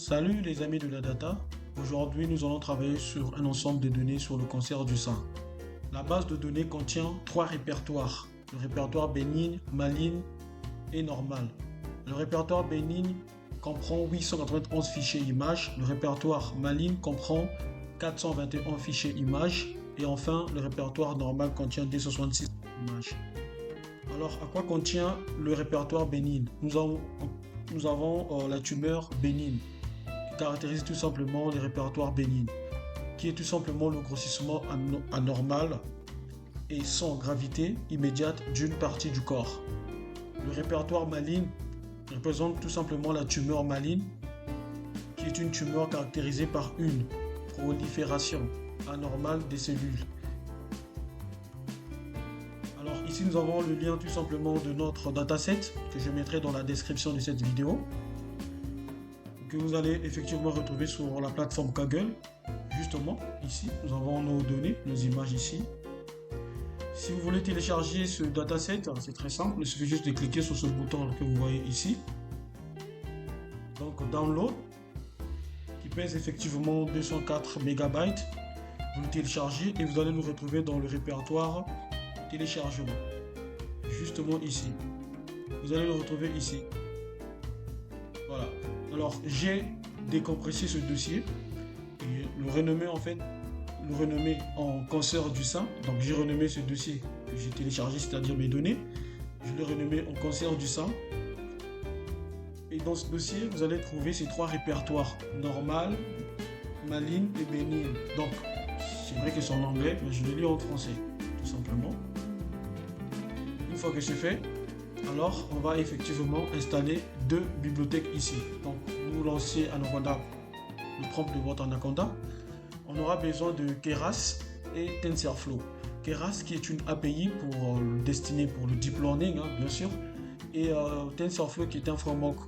Salut les amis de la data. Aujourd'hui, nous allons travailler sur un ensemble de données sur le cancer du sein. La base de données contient trois répertoires. Le répertoire bénigne, maligne et normal. Le répertoire bénigne comprend 891 fichiers images. Le répertoire maligne comprend 421 fichiers images. Et enfin, le répertoire normal contient 266 images. Alors, à quoi contient le répertoire bénigne? Nous avons la tumeur bénigne qui caractérise tout simplement les répertoires bénignes, qui est tout simplement le grossissement anormal et sans gravité immédiate d'une partie du corps. Le répertoire maligne représente tout simplement la tumeur maligne, qui est une tumeur caractérisée par une prolifération anormale des cellules. Alors ici nous avons le lien tout simplement de notre dataset que je mettrai dans la description de cette vidéo, que vous allez effectivement retrouver sur la plateforme Kaggle. Justement ici nous avons nos données, nos images ici. Si vous voulez télécharger ce dataset, c'est très simple, il suffit juste de cliquer sur ce bouton que vous voyez ici. Donc download, qui pèse effectivement 204 MB. Vous le téléchargez et vous allez le retrouver dans le répertoire téléchargement. Justement ici. Vous allez le retrouver ici. Voilà. Alors j'ai décompressé ce dossier et le renommé en cancer du sein. Donc j'ai renommé ce dossier que j'ai téléchargé, c'est-à-dire mes données. Je l'ai renommé en cancer du sein. Et dans ce dossier, vous allez trouver ces trois répertoires: normal, maligne et bénigne. Donc c'est vrai que c'est en anglais, mais je le lis en français, tout simplement. Une fois que c'est fait, alors on va effectivement installer deux bibliothèques ici. Donc vous lancez Anaconda, le prompt de votre Anaconda. On aura besoin de Keras et TensorFlow. Keras qui est une API destinée pour le deep learning, bien sûr, et TensorFlow qui est un framework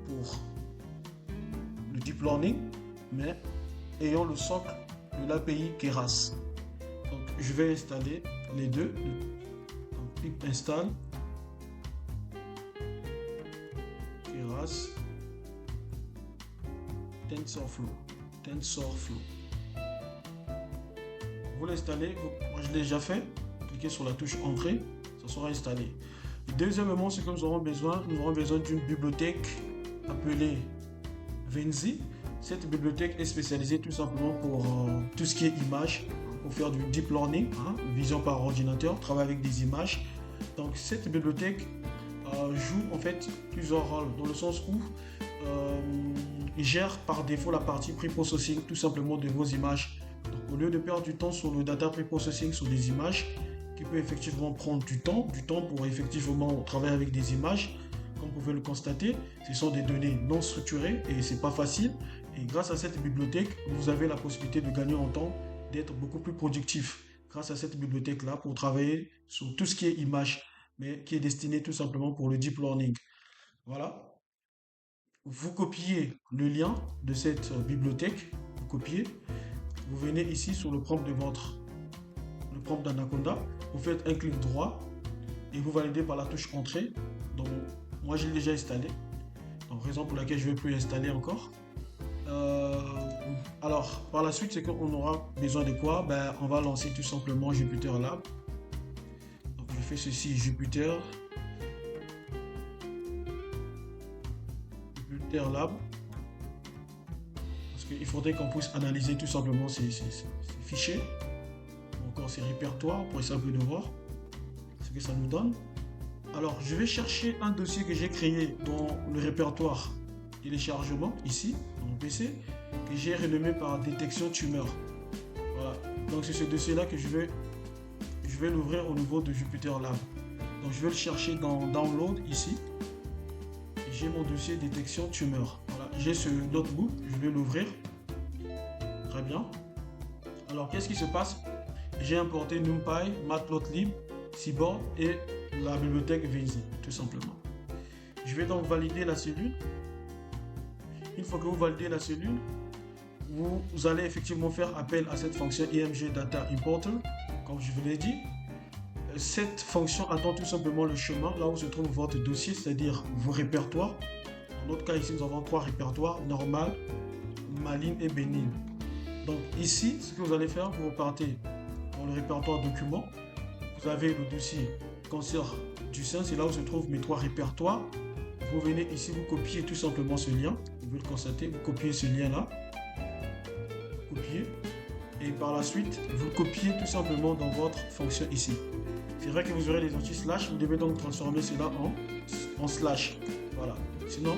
pour le deep learning, mais ayant le socle de l'API Keras. Donc je vais installer les deux. Donc clic install Keras TensorFlow. Vous l'installez, moi je l'ai déjà fait. Cliquez sur la touche entrée, ça sera installé. Deuxièmement, ce que nous aurons besoin d'une bibliothèque appelée Venzi. Cette bibliothèque est spécialisée tout simplement pour tout ce qui est images, pour faire du deep learning, vision par ordinateur, travailler avec des images. Donc cette bibliothèque joue en fait plusieurs rôles, dans le sens où il gère par défaut la partie pre-processing tout simplement de vos images. Donc, au lieu de perdre du temps sur le data pre-processing sur des images, qui peut effectivement prendre du temps pour effectivement travailler avec des images, comme vous pouvez le constater, ce sont des données non structurées et c'est pas facile. Et grâce à cette bibliothèque, vous avez la possibilité de gagner en temps, d'être beaucoup plus productif grâce à cette bibliothèque-là pour travailler sur tout ce qui est image, mais qui est destiné tout simplement pour le deep learning. Voilà. Vous copiez le lien de cette bibliothèque, vous copiez, vous venez ici sur le prompt d'Anaconda, vous faites un clic droit et vous validez par la touche entrée. Donc moi je l'ai déjà installé, donc raison pour laquelle je ne vais plus installer encore. Alors par la suite, c'est qu'on aura besoin de quoi? On va lancer tout simplement Jupyter Lab. Donc je fais ceci, Jupyter Lab, parce qu'il faudrait qu'on puisse analyser tout simplement ces fichiers, ou encore ces répertoires, pour essayer un peu de voir ce que ça nous donne. Alors je vais chercher un dossier que j'ai créé dans le répertoire téléchargement ici dans mon PC, que j'ai renommé par détection tumeur. Voilà, donc c'est ce dossier là que je vais l'ouvrir au niveau de Jupyter Lab. Donc je vais le chercher dans download ici. J'ai mon dossier détection tumeur. Voilà, j'ai ce notebook, je vais l'ouvrir. Très bien. Alors qu'est-ce qui se passe? J'ai importé NumPy, Matplotlib, Seaborn et la bibliothèque Venzi, tout simplement. Je vais donc valider la cellule. Une fois que vous validez la cellule, vous allez effectivement faire appel à cette fonction img data importer, comme je vous l'ai dit. Cette fonction attend tout simplement le chemin là où se trouve votre dossier, c'est-à-dire vos répertoires. Dans notre cas ici, nous avons trois répertoires, normal, maligne et bénigne. Donc ici, ce que vous allez faire, vous repartez dans le répertoire document. Vous avez le dossier cancer du sein, c'est là où se trouvent mes trois répertoires. Vous venez ici, vous copiez tout simplement ce lien. Vous pouvez le constater, vous copiez ce lien-là. Copier. Et par la suite, vous le copiez tout simplement dans votre fonction ici. C'est vrai que vous aurez les anti-slash, vous devez donc transformer cela en slash. Voilà. Sinon,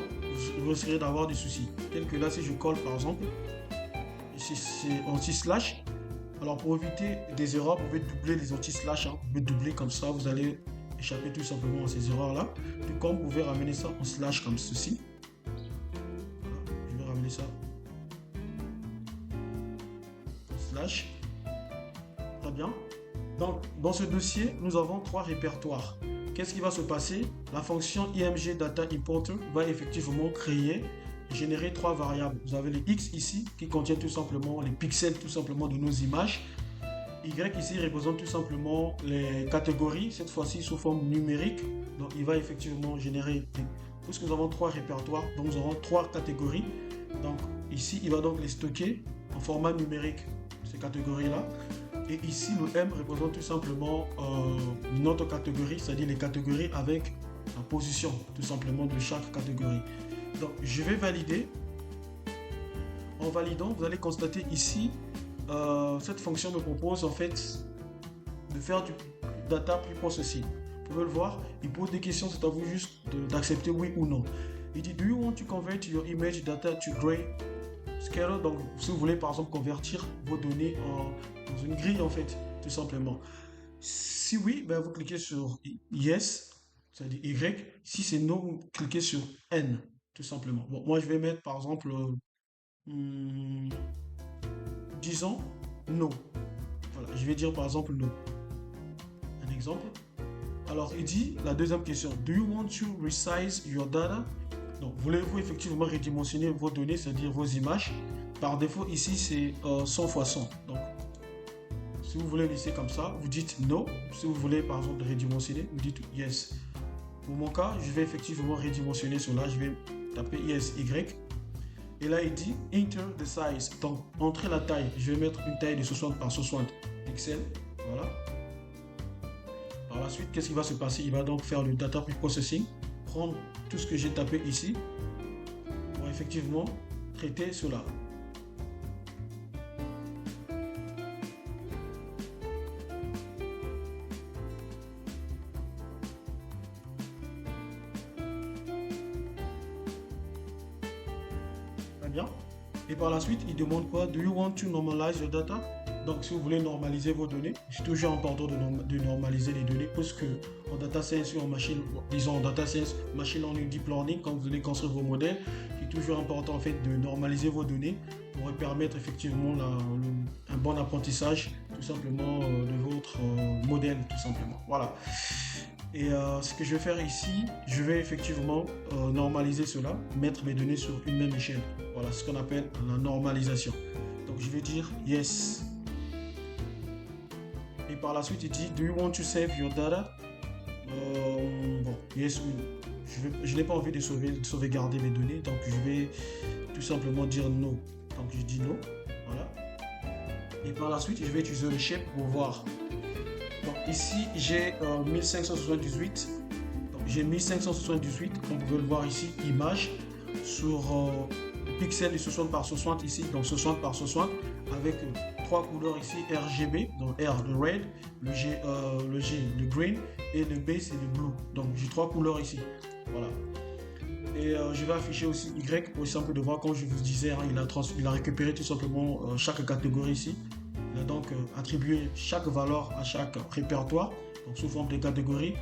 vous risquerez d'avoir des soucis. Tel que là, si je colle par exemple, ici c'est anti-slash. Alors pour éviter des erreurs, vous pouvez doubler les anti-slash. Vous pouvez doubler comme ça, vous allez échapper tout simplement à ces erreurs-là. Tout comme vous pouvez ramener ça en slash comme ceci. Voilà. Je vais ramener ça en slash. Très bien. Donc, dans ce dossier, nous avons trois répertoires. Qu'est-ce qui va se passer? La fonction img data importer va effectivement créer, générer trois variables. Vous avez les x ici qui contiennent tout simplement les pixels tout simplement de nos images. Y ici représente tout simplement les catégories, cette fois-ci sous forme numérique. Donc, il va effectivement générer, puisque nous avons trois répertoires, donc nous aurons trois catégories. Donc, ici, il va donc les stocker en format numérique, ces catégories-là. Et ici, le M représente tout simplement notre catégorie, c'est-à-dire les catégories avec la position tout simplement de chaque catégorie. Donc, je vais valider. En validant, vous allez constater ici, cette fonction me propose en fait de faire du data preprocessing. Vous pouvez le voir, il pose des questions, c'est à vous juste d'accepter oui ou non. Il dit, do you want to convert your image data to grayscale? Donc, si vous voulez par exemple convertir vos données dans une grille en fait, tout simplement. Si oui, ben, vous cliquez sur yes, c'est-à-dire Y. Si c'est non, vous cliquez sur N, tout simplement. Bon, moi je vais mettre par exemple, disons no. Voilà, je vais dire par exemple no. Un exemple. Alors il dit la deuxième question, do you want to resize your data? Donc voulez-vous effectivement redimensionner vos données, c'est-à-dire vos images? Par défaut ici c'est 100 x 100. Donc si vous voulez laisser comme ça, vous dites no. Si vous voulez par exemple redimensionner, vous dites yes. Pour mon cas, je vais effectivement redimensionner cela. Je vais taper yes Y. Et là, il dit enter the size. Donc, entrer la taille. Je vais mettre une taille de 60 par 60 pixels. Voilà. Par la suite, qu'est-ce qui va se passer? Il va donc faire le data preprocessing, prendre tout ce que j'ai tapé ici pour effectivement traiter cela. Bien. Et par la suite, il demande quoi? Do you want to normalize your data? Donc, si vous voulez normaliser vos données, c'est toujours important de normaliser les données, puisque en data science ou en machine, disons en data science, machine learning, deep learning, quand vous allez construire vos modèles, c'est toujours important en fait de normaliser vos données pour permettre effectivement un bon apprentissage tout simplement de votre modèle tout simplement. Voilà. Et ce que je vais faire ici, je vais effectivement normaliser cela, mettre mes données sur une même échelle. Voilà ce qu'on appelle la normalisation. Donc je vais dire yes. Et par la suite, il dit do you want to save your data? Bon, yes ou no. Je n'ai pas envie de sauvegarder mes données, donc je vais tout simplement dire no. Donc je dis no. Voilà. Et par la suite, je vais utiliser le shape pour voir. Donc ici, j'ai 1578. Donc j'ai 1578, comme vous pouvez le voir ici, image sur pixels de 60 par 60 ici, donc 60 par 60, avec trois couleurs ici, RGB, donc R le red, le G le green, et le B c'est le blue. Donc j'ai trois couleurs ici. Voilà. Et je vais afficher aussi Y pour simple de voir, comme je vous disais, hein, il a récupéré tout simplement chaque catégorie ici. Il a donc attribué chaque valeur à chaque répertoire, donc sous forme de catégories,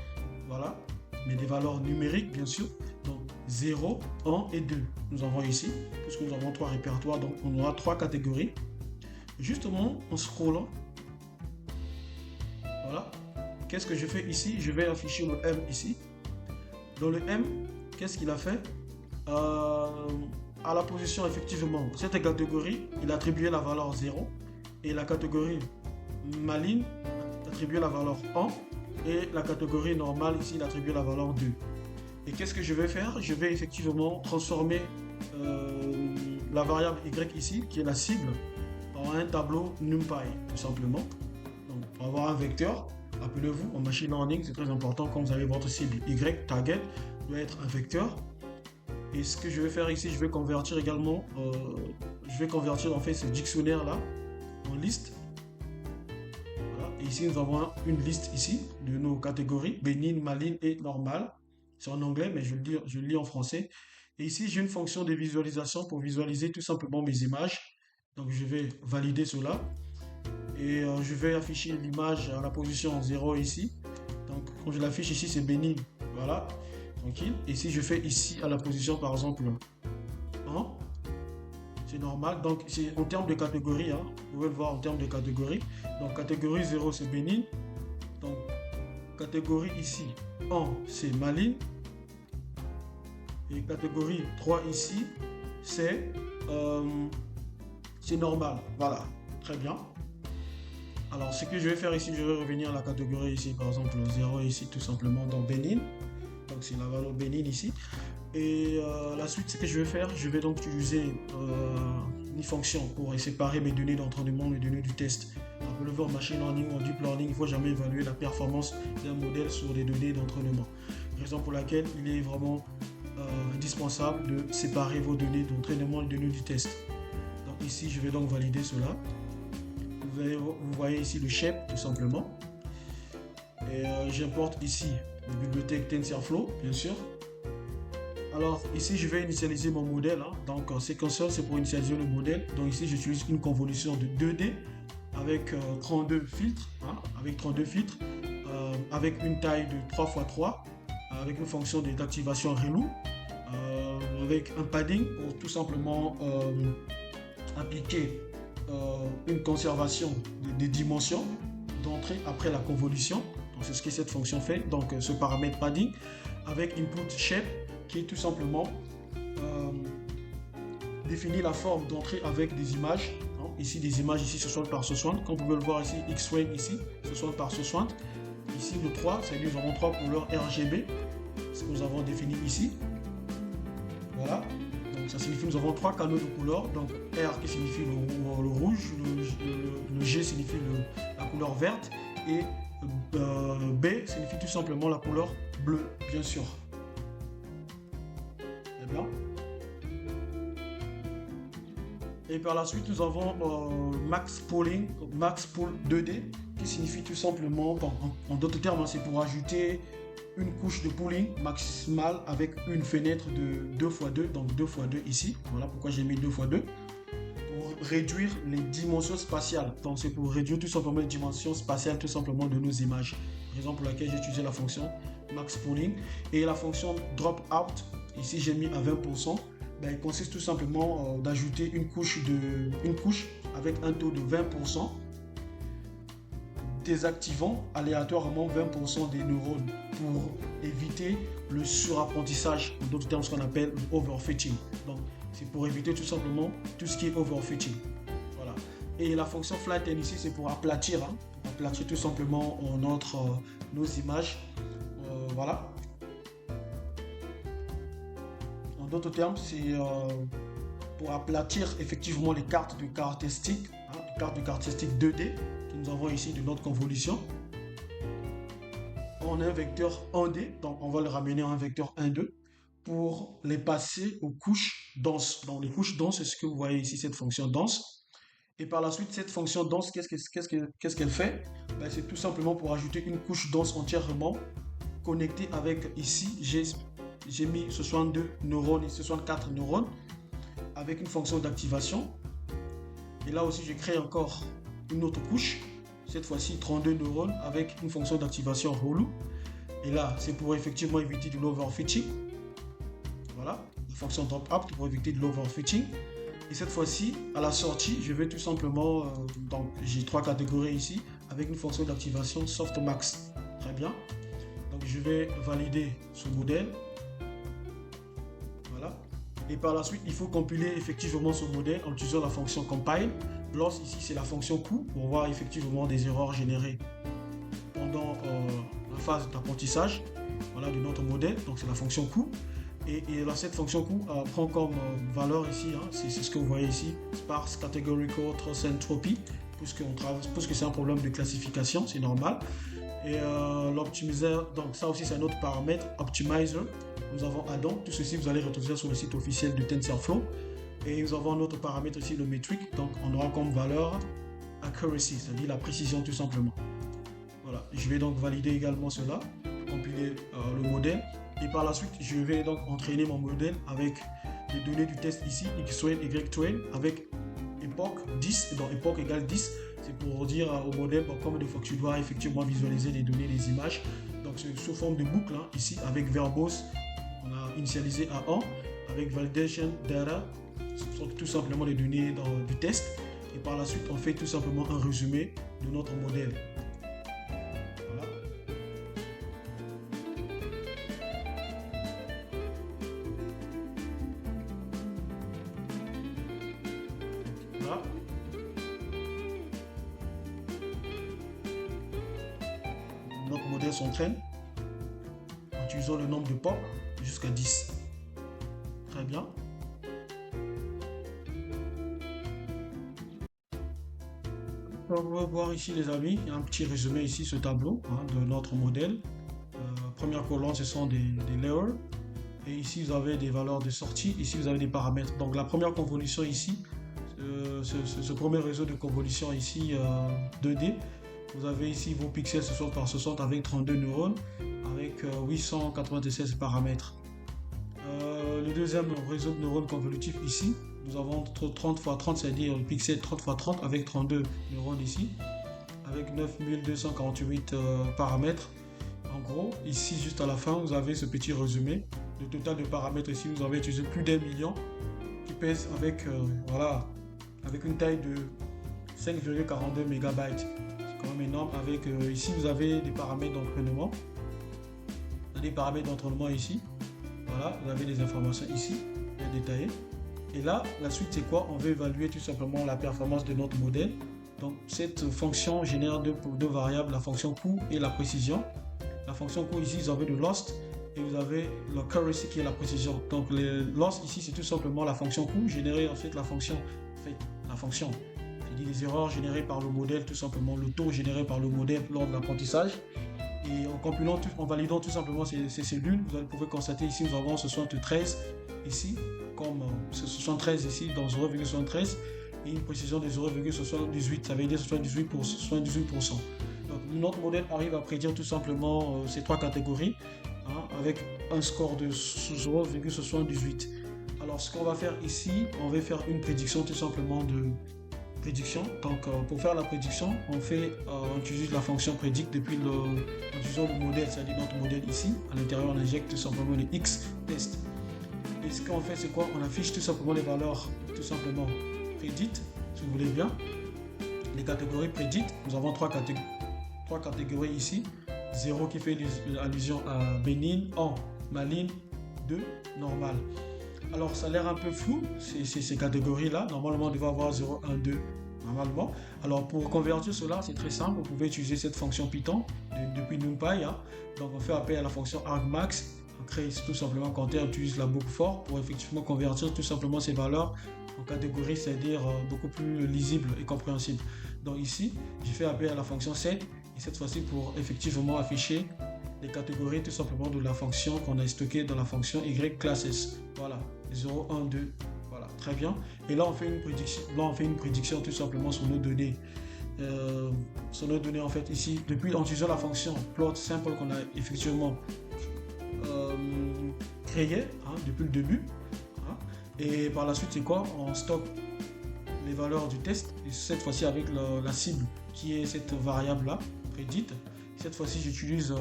voilà, mais des valeurs numériques bien sûr, donc 0, 1 et 2. Nous avons ici, puisque nous avons trois répertoires, donc on aura trois catégories. Justement, en scrollant, voilà, qu'est-ce que je fais ici? Je vais afficher le M ici. Dans le M, qu'est-ce qu'il a fait? À la position, effectivement, cette catégorie, il a attribué la valeur 0. Et la catégorie maligne attribue la valeur 1 et la catégorie normale ici il attribue la valeur 2. Et qu'est-ce que je vais faire? Je vais effectivement transformer la variable y ici, qui est la cible, en un tableau NumPy, tout simplement. Donc, pour avoir un vecteur, rappelez-vous, en machine learning, c'est très important quand vous avez votre cible y, target, doit être un vecteur. Et ce que je vais faire ici, je vais convertir également, en fait ce dictionnaire-là en liste. Voilà. Et ici, nous avons une liste ici de nos catégories, bénigne, maligne et normale. C'est en anglais, mais je le lis en français. Et ici, j'ai une fonction de visualisation pour visualiser tout simplement mes images. Donc, je vais valider cela. Et je vais afficher l'image à la position 0 ici. Donc, quand je l'affiche ici, c'est bénigne. Voilà, tranquille. Et si je fais ici à la position, par exemple, 1, c'est normal. Donc, c'est en termes de catégorie. Hein. Vous pouvez le voir en termes de catégorie. Donc, catégorie 0, c'est bénigne. Donc, catégorie ici, 1, c'est maligne. Et catégorie 3 ici, c'est normal. Voilà, très bien. Alors, ce que je vais faire ici, je vais revenir à la catégorie ici, par exemple 0 ici, tout simplement dans bénigne. Donc, c'est la valeur bénigne ici. Et la suite, ce que je vais faire, je vais donc utiliser une fonction pour séparer mes données d'entraînement et mes données du test. Rappelez-vous, en machine learning ou en deep learning, il ne faut jamais évaluer la performance d'un modèle sur les données d'entraînement. Raison pour laquelle il est vraiment indispensable de séparer vos données d'entraînement et les données du test. Donc ici, je vais donc valider cela. Vous voyez ici le shape tout simplement. Et j'importe ici la bibliothèque TensorFlow, bien sûr. Alors ici, je vais initialiser mon modèle. Hein. Donc séquenceur, c'est pour initialiser le modèle. Donc ici, j'utilise une convolution de 2D avec 32 filtres. Hein, avec 32 filtres. Avec une taille de 3x3. Avec une fonction d'activation relou. Avec un padding pour tout simplement appliquer une conservation des dimensions d'entrée après la convolution. Donc c'est ce que cette fonction fait. Donc ce paramètre padding avec input shape qui est tout simplement définit la forme d'entrée avec des images. Donc, ici des images ici 60 par 60. Comme vous pouvez le voir ici, X-frame ici 60 par 60. Ici le 3, c'est nous avons 3 couleurs RGB. Ce que nous avons défini ici. Voilà. Donc ça signifie que nous avons 3 canaux de couleurs. Donc R qui signifie le rouge, le G signifie la couleur verte et B signifie tout simplement la couleur bleue, bien sûr. Très bien. Et par la suite, nous avons Max Pooling, Max Pool 2D qui signifie tout simplement, en d'autres termes, hein, c'est pour ajouter une couche de pooling maximale avec une fenêtre de 2x2, donc 2x2 ici. Voilà pourquoi j'ai mis 2x2. Pour réduire les dimensions spatiales. Donc c'est pour réduire tout simplement les dimensions spatiales tout simplement de nos images. Raison pour laquelle j'ai utilisé la fonction max pooling. Et la fonction drop out, ici j'ai mis à 20%. Ben, il consiste tout simplement d'ajouter une couche avec un taux de 20%. Désactivant aléatoirement 20% des neurones pour éviter le surapprentissage, en d'autres termes ce qu'on appelle le overfitting. Donc c'est pour éviter tout simplement tout ce qui est overfitting. Voilà. Et la fonction flatten ici c'est pour aplatir, hein, pour aplatir tout simplement nos images. Voilà. En d'autres termes c'est pour aplatir effectivement les cartes de caractéristiques, hein, les cartes de caractéristiques 2D. Nous avons ici de notre convolution. On a un vecteur 1D, donc on va le ramener à un vecteur 1,2 pour les passer aux couches denses. Donc les couches denses, c'est ce que vous voyez ici, cette fonction dense. Et par la suite, cette fonction dense, qu'est-ce qu'elle fait? Ben, c'est tout simplement pour ajouter une couche dense entièrement connectée avec ici, j'ai mis 62 neurones et 64 neurones avec une fonction d'activation. Et là aussi, je crée encore une autre couche, cette fois-ci 32 neurones avec une fonction d'activation relou. Et là, c'est pour effectivement éviter de l'overfitting. Voilà, la fonction drop out pour éviter de l'overfitting. Et cette fois-ci, à la sortie, je vais tout simplement, donc j'ai 3 catégories ici avec une fonction d'activation softmax. Très bien. Donc je vais valider ce modèle. Voilà. Et par la suite, il faut compiler effectivement ce modèle en utilisant la fonction compile. Loss ici, c'est la fonction coût pour voir effectivement des erreurs générées pendant la phase d'apprentissage. voilà, de notre modèle. Donc c'est la fonction coût. Et là, cette fonction coût prend comme valeur ici, hein, c'est ce que vous voyez ici, sparse categorical truth entropy, puisque c'est un problème de classification, c'est normal. Et l'optimizer, donc ça aussi c'est un autre paramètre, optimizer. Nous avons addon, tout ceci vous allez retrouver ça sur le site officiel de TensorFlow. Et nous avons un autre paramètre ici, le metric, donc on aura comme valeur accuracy, c'est-à-dire la précision tout simplement. Voilà, je vais donc valider également cela, compiler le modèle. Et par la suite, je vais donc entraîner mon modèle avec les données du test ici, X-train, Y-train, avec époque 10, donc époque égale 10. C'est pour dire au modèle combien de fois que tu dois effectivement visualiser les données, les images. Donc c'est sous forme de boucle, hein, ici, avec verbose, on a initialisé à 1, avec validation data, ce sont tout simplement les données du test. Et par la suite, on fait tout simplement un résumé de notre modèle. Voilà. Voilà. Notre modèle s'entraîne en utilisant le nombre de pop jusqu'à 10. Très bien. On va voir ici les amis, il y a un petit résumé ici, ce tableau hein, de notre modèle. Première colonne, ce sont des layers. Et ici, vous avez des valeurs de sortie. Ici, vous avez des paramètres. Donc, la première convolution ici, ce premier réseau de convolution ici 2D, vous avez ici vos pixels 60 par 60 avec 32 neurones, avec 896 paramètres. Le deuxième réseau de neurones convolutifs ici, nous avons 30 x 30, c'est-à-dire le pixel 30 x 30 avec 32 neurones ici, avec 9248 paramètres. En gros, ici, juste à la fin, vous avez ce petit résumé. Le total de paramètres ici, vous avez utilisé plus d'1 million qui pèse avec, voilà, avec une taille de 5,42 MB. C'est quand même énorme. Avec, ici, vous avez des paramètres d'entraînement. Des paramètres d'entraînement ici. Voilà, vous avez des informations ici, bien détaillées. Et là, la suite, c'est quoi? On veut évaluer tout simplement la performance de notre modèle. Donc, cette fonction génère deux variables, la fonction coût et la précision. La fonction coût ici, vous avez le lost et vous avez l'accuracy qui est la précision. Donc, le lost ici, c'est tout simplement la fonction coût générée ensuite la fonction, c'est-à-dire les erreurs générées par le modèle, tout simplement le taux généré par le modèle lors de l'apprentissage. Et en compilant, en validant tout simplement ces cellules, vous pouvez constater ici, nous avons 73 ici, comme 73 ici dans 0,73 et une précision de 0,78, ça veut dire 78%. Donc, notre modèle arrive à prédire tout simplement ces trois catégories hein, avec un score de 0,78. Alors, ce qu'on va faire ici, on va faire une prédiction tout simplement de prédiction. Donc, pour faire la prédiction, on utilise la fonction predict depuis en utilisant le modèle, c'est-à-dire notre modèle ici. À l'intérieur, on injecte tout simplement les X test. Et ce qu'on fait, c'est quoi? On affiche tout simplement les valeurs, tout simplement prédites, si vous voulez bien. Les catégories prédites, nous avons trois catégories ici. 0 qui fait allusion à bénigne, 1 maligne, 2 normal. Alors ça a l'air un peu flou, ces catégories-là. Normalement, on devrait avoir 0, 1, 2, normalement. Alors pour convertir cela, c'est très simple. Vous pouvez utiliser cette fonction Python depuis NumPy. Hein. Donc on fait appel à la fonction argmax. On crée tout simplement quand on utilise la boucle for pour effectivement convertir tout simplement ces valeurs en catégories, c'est-à-dire beaucoup plus lisibles et compréhensibles. Donc ici, j'ai fait appel à la fonction set et cette fois-ci pour effectivement afficher les catégories tout simplement de la fonction qu'on a stockée dans la fonction yClasses. Voilà, 0, 1, 2. Voilà, très bien. Et là, on fait une prédiction tout simplement sur nos données. En fait ici, en utilisant la fonction plot simple qu'on a effectivement créé hein, depuis le début. Hein. Et par la suite, c'est quoi? On stocke les valeurs du test, et cette fois-ci avec la cible qui est cette variable-là, prédite. Cette fois-ci, j'utilise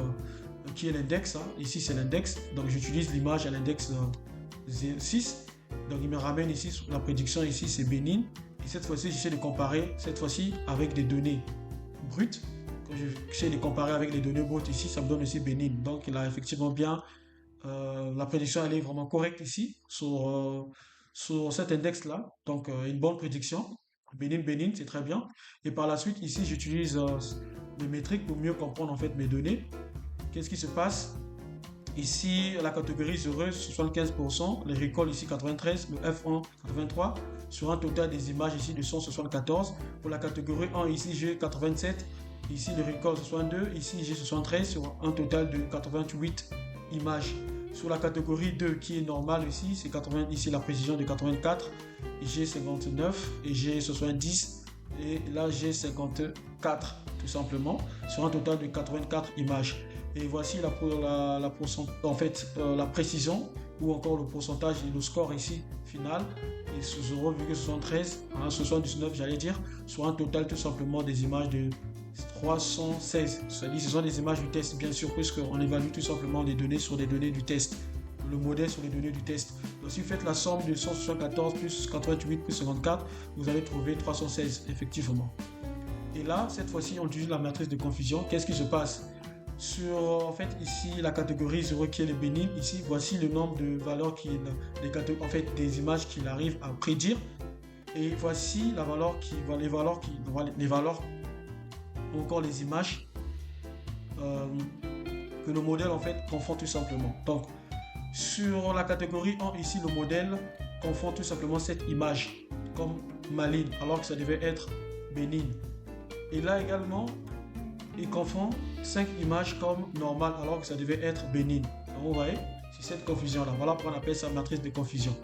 qui est l'index. Hein. Ici, c'est l'index. Donc, j'utilise l'image à l'index 6. Donc, il me ramène ici, la prédiction ici, c'est bénigne. Et cette fois-ci, j'essaie de comparer, cette fois-ci, avec des données brutes. Quand j'essaie de comparer avec les données brutes ici, ça me donne aussi bénigne. Donc, il a effectivement bien, la prédiction, elle est vraiment correcte ici, sur cet index-là. Donc, une bonne prédiction. Bénigne, c'est très bien. Et par la suite, ici, j'utilise des métriques pour mieux comprendre en fait mes données. Qu'est-ce qui se passe? Ici, la catégorie 0, 75%, le recall ici 93, le F1 83, sur un total des images ici de 174. Pour la catégorie 1, ici j'ai 87, ici le recall 62, ici j'ai 73, sur un total de 88 images. Sur la catégorie 2 qui est normale ici, c'est 80, ici la précision de 84, j'ai 59 et j'ai 70 et là j'ai 54 tout simplement, sur un total de 84 images. Et voici la précision ou encore le pourcentage et le score ici final et 0,73 hein, 79 j'allais dire, sur un total tout simplement des images de 316. C'est-à-dire ce sont des images du test bien sûr, puisqu'on évalue tout simplement les données sur les données du test, le modèle sur les données du test. Donc si vous faites la somme de 174 plus 88 plus 54, vous allez trouver 316 effectivement. Et là, cette fois-ci, on utilise la matrice de confusion. Qu'est-ce qui se passe? Sur, en fait, ici, la catégorie 0 qui est le bénin, ici, voici le nombre de valeurs des images qu'il arrive à prédire. Et voici la valeur les valeurs, ou encore les images que le modèle, en fait, confond tout simplement. Donc, sur la catégorie 1, ici, le modèle confond tout simplement cette image comme maligne, alors que ça devait être bénigne. Et là également, il confond 5 images comme normales alors que ça devait être bénigne. Donc vous voyez, c'est cette confusion là. Voilà pourquoi on appelle ça matrice de confusion.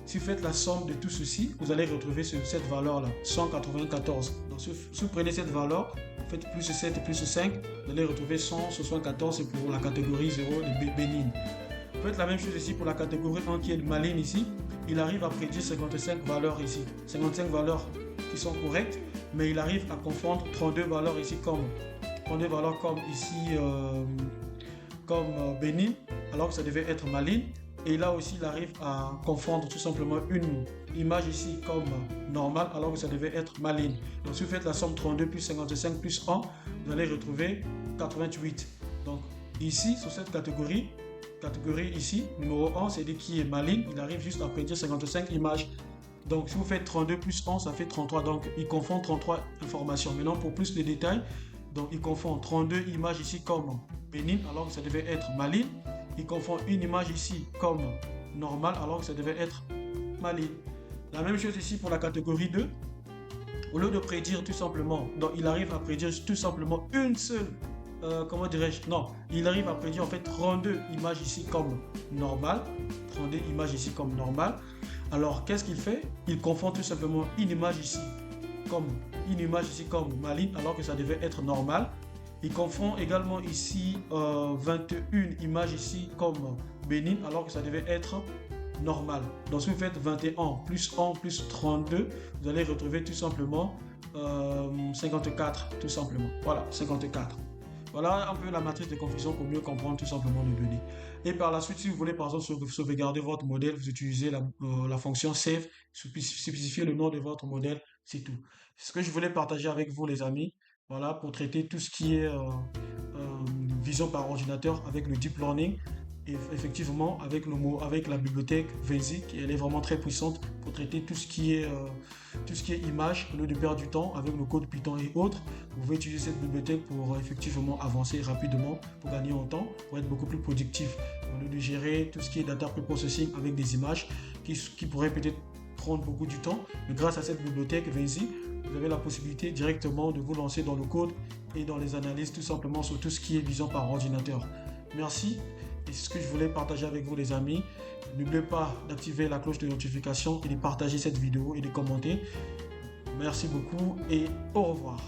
Si vous faites la somme de tout ceci, vous allez retrouver cette valeur là, 194. Donc si vous prenez cette valeur, vous faites plus 7 et plus 5, vous allez retrouver 174 pour la catégorie 0, les bénignes. Vous faites la même chose ici pour la catégorie 1 qui est maligne ici. Il arrive à prédire 55 valeurs ici, 55 valeurs qui sont correctes, mais il arrive à confondre 32 valeurs ici comme bénigne, alors que ça devait être maligne. Et là aussi, il arrive à confondre tout simplement une image ici comme normale, alors que ça devait être maligne. Donc si vous faites la somme 32 plus 55 plus 1, vous allez retrouver 88. Donc ici, sur cette catégorie ici, numéro 1, c'est-à-dire qui est maligne, il arrive juste à prédire 55 images. Donc si vous faites 32 plus 1, ça fait 33. Donc il confond 33 informations. Maintenant pour plus de détails, donc il confond 32 images ici comme bénigne alors que ça devait être maligne. Il confond une image ici comme normale alors que ça devait être maligne. La même chose ici pour la catégorie 2. Au lieu de prédire tout simplement, donc il arrive à prédire tout simplement une seule, il arrive à prédire en fait 32 images ici comme normale. 32 images ici comme normale. Alors, qu'est-ce qu'il fait? Il confond tout simplement une image ici comme maligne alors que ça devait être normal. Il confond également ici 21 images ici comme bénigne alors que ça devait être normal. Donc, si vous faites 21 plus 1 plus 32, vous allez retrouver tout simplement 54, tout simplement. Voilà, 54. Voilà un peu la matrice de confusion pour mieux comprendre tout simplement les données. Et par la suite, si vous voulez par exemple sauvegarder votre modèle, vous utilisez la fonction save, spécifier le nom de votre modèle, c'est tout. C'est ce que je voulais partager avec vous les amis, voilà, pour traiter tout ce qui est vision par ordinateur avec le deep learning. Et effectivement, avec la bibliothèque Venzi, elle est vraiment très puissante pour traiter tout ce qui est image, au lieu de perdre du temps avec le code Python et autres. Vous pouvez utiliser cette bibliothèque pour effectivement avancer rapidement, pour gagner en temps, pour être beaucoup plus productif. Au lieu de gérer tout ce qui est data pre-processing avec des images qui pourraient peut-être prendre beaucoup du temps. Mais grâce à cette bibliothèque Venzi, vous avez la possibilité directement de vous lancer dans le code et dans les analyses tout simplement sur tout ce qui est vision par ordinateur. Merci. Et c'est ce que je voulais partager avec vous les amis. N'oubliez pas d'activer la cloche de notification et de partager cette vidéo et de commenter. Merci beaucoup et au revoir.